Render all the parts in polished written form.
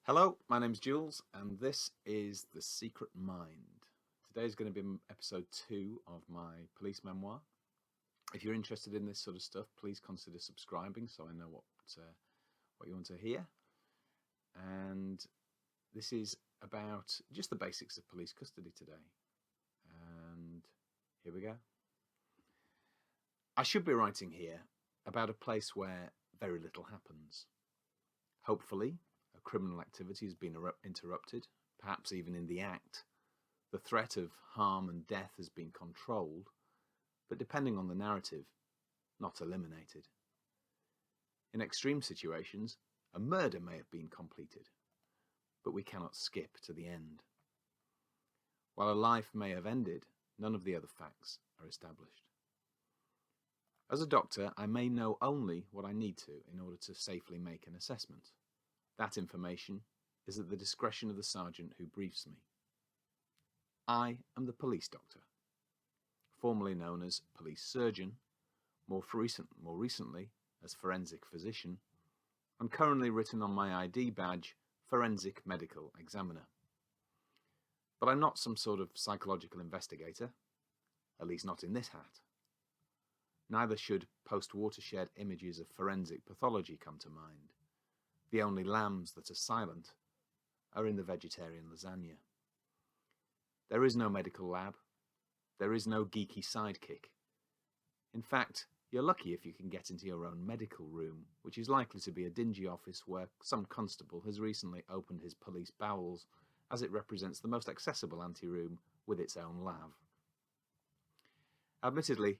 Hello, my name's Jules, and this is The Secret Mind. Today's going to be episode 2 of my police memoir. If you're interested in this sort of stuff, please consider subscribing so I know what you want to hear. And this is about just the basics of police custody today. And here we go. I should be writing here about a place where very little happens. Hopefully, a criminal activity has been interrupted, perhaps even in the act. The threat of harm and death has been controlled, but depending on the narrative, not eliminated. In extreme situations, a murder may have been completed, but we cannot skip to the end. While a life may have ended, none of the other facts are established. As a doctor, I may know only what I need to in order to safely make an assessment. That information is at the discretion of the sergeant who briefs me. I am the police doctor, formerly known as police surgeon, more recently as forensic physician, and currently written on my ID badge, forensic medical examiner. But I'm not some sort of psychological investigator, at least not in this hat. Neither should post-watershed images of forensic pathology come to mind. The only lambs that are silent are in the vegetarian lasagna. There is no medical lab. There is no geeky sidekick. In fact, you're lucky if you can get into your own medical room, which is likely to be a dingy office where some constable has recently opened his police bowels, as it represents the most accessible anteroom with its own lav. Admittedly,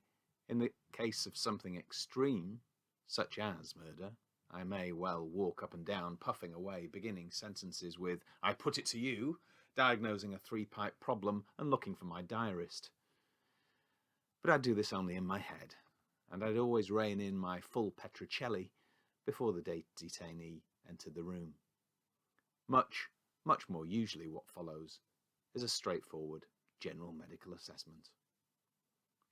in the case of something extreme, such as murder, I may well walk up and down, puffing away, beginning sentences with, "I put it to you," diagnosing a 3-pipe problem and looking for my diarist. But I'd do this only in my head, and I'd always rein in my full Petrocelli before the detainee entered the room. Much more usually what follows is a straightforward general medical assessment.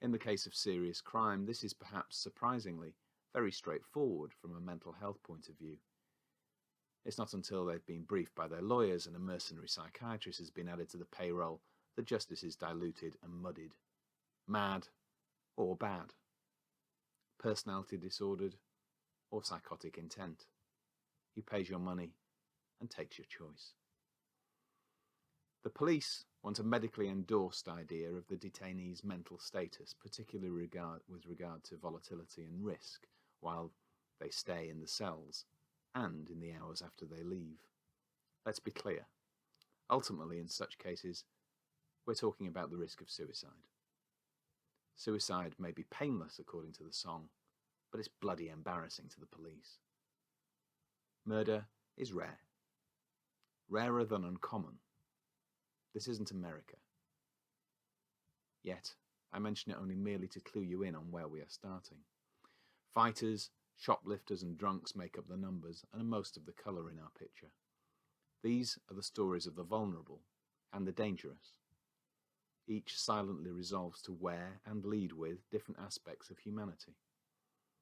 In the case of serious crime, this is perhaps surprisingly very straightforward from a mental health point of view. It's not until they've been briefed by their lawyers and a mercenary psychiatrist has been added to the payroll that justice is diluted and muddied. Mad or bad. Personality disordered or psychotic intent. He pays your money and takes your choice. The police want a medically endorsed idea of the detainee's mental status, particularly with regard to volatility and risk, while they stay in the cells and in the hours after they leave. Let's be clear. Ultimately, in such cases, we're talking about the risk of suicide. Suicide may be painless, according to the song, but it's bloody embarrassing to the police. Murder is rare. Rarer than uncommon. This isn't America. Yet, I mention it only merely to clue you in on where we are starting. Fighters, shoplifters and drunks make up the numbers and are most of the colour in our picture. These are the stories of the vulnerable and the dangerous. Each silently resolves to wear and lead with different aspects of humanity.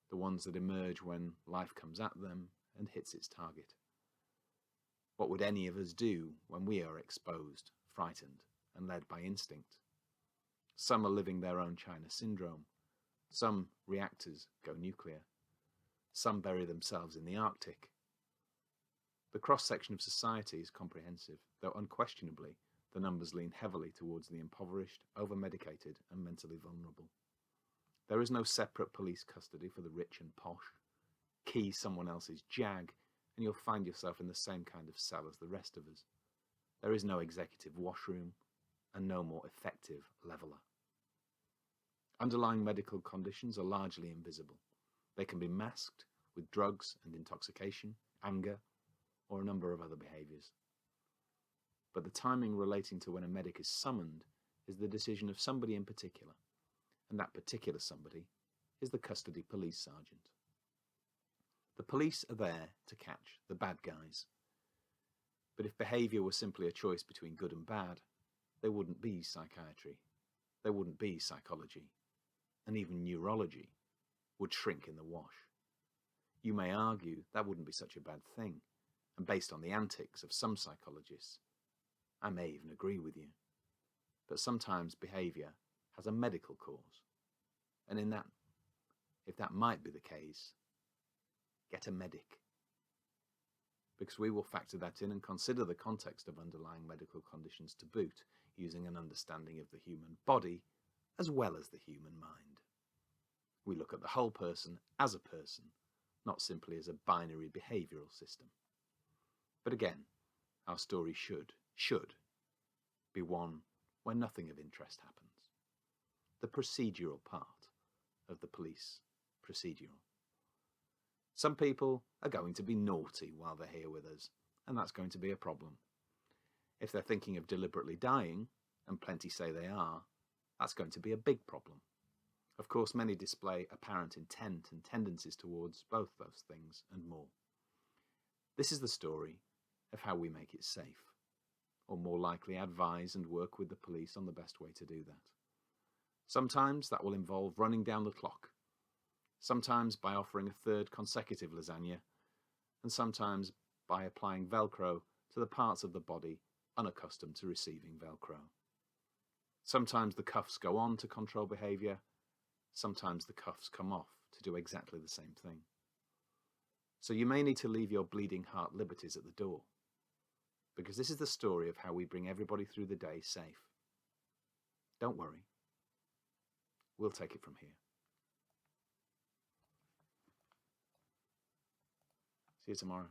The ones that emerge when life comes at them and hits its target. What would any of us do when we are exposed, frightened, and led by instinct? Some are living their own China syndrome. Some reactors go nuclear. Some bury themselves in the Arctic. The cross-section of society is comprehensive, though unquestionably the numbers lean heavily towards the impoverished, over-medicated, and mentally vulnerable. There is no separate police custody for the rich and posh. Key someone else's jag, and you'll find yourself in the same kind of cell as the rest of us. There is no executive washroom, and no more effective leveller. Underlying medical conditions are largely invisible. They can be masked with drugs and intoxication, anger, or a number of other behaviours. But the timing relating to when a medic is summoned is the decision of somebody in particular, and that particular somebody is the custody police sergeant. The police are there to catch the bad guys. But if behaviour was simply a choice between good and bad, there wouldn't be psychiatry, there wouldn't be psychology, and even neurology would shrink in the wash. You may argue that wouldn't be such a bad thing, and based on the antics of some psychologists, I may even agree with you. But sometimes behaviour has a medical cause. And if that might be the case, get a medic. Because we will factor that in and consider the context of underlying medical conditions to boot, using an understanding of the human body as well as the human mind. We look at the whole person as a person, not simply as a binary behavioural system. But again, our story should be one where nothing of interest happens. The procedural part of the police procedural. Some people are going to be naughty while they're here with us, and that's going to be a problem. If they're thinking of deliberately dying, and plenty say they are, that's going to be a big problem. Of course, many display apparent intent and tendencies towards both those things and more. This is the story of how we make it safe, or more likely advise and work with the police on the best way to do that. Sometimes that will involve running down the clock, sometimes by offering a third consecutive lasagna, and sometimes by applying Velcro to the parts of the body unaccustomed to receiving Velcro. Sometimes the cuffs go on to control behaviour, sometimes the cuffs come off to do exactly the same thing. So you may need to leave your bleeding heart liberties at the door, because this is the story of how we bring everybody through the day safe. Don't worry, we'll take it from here. See you tomorrow.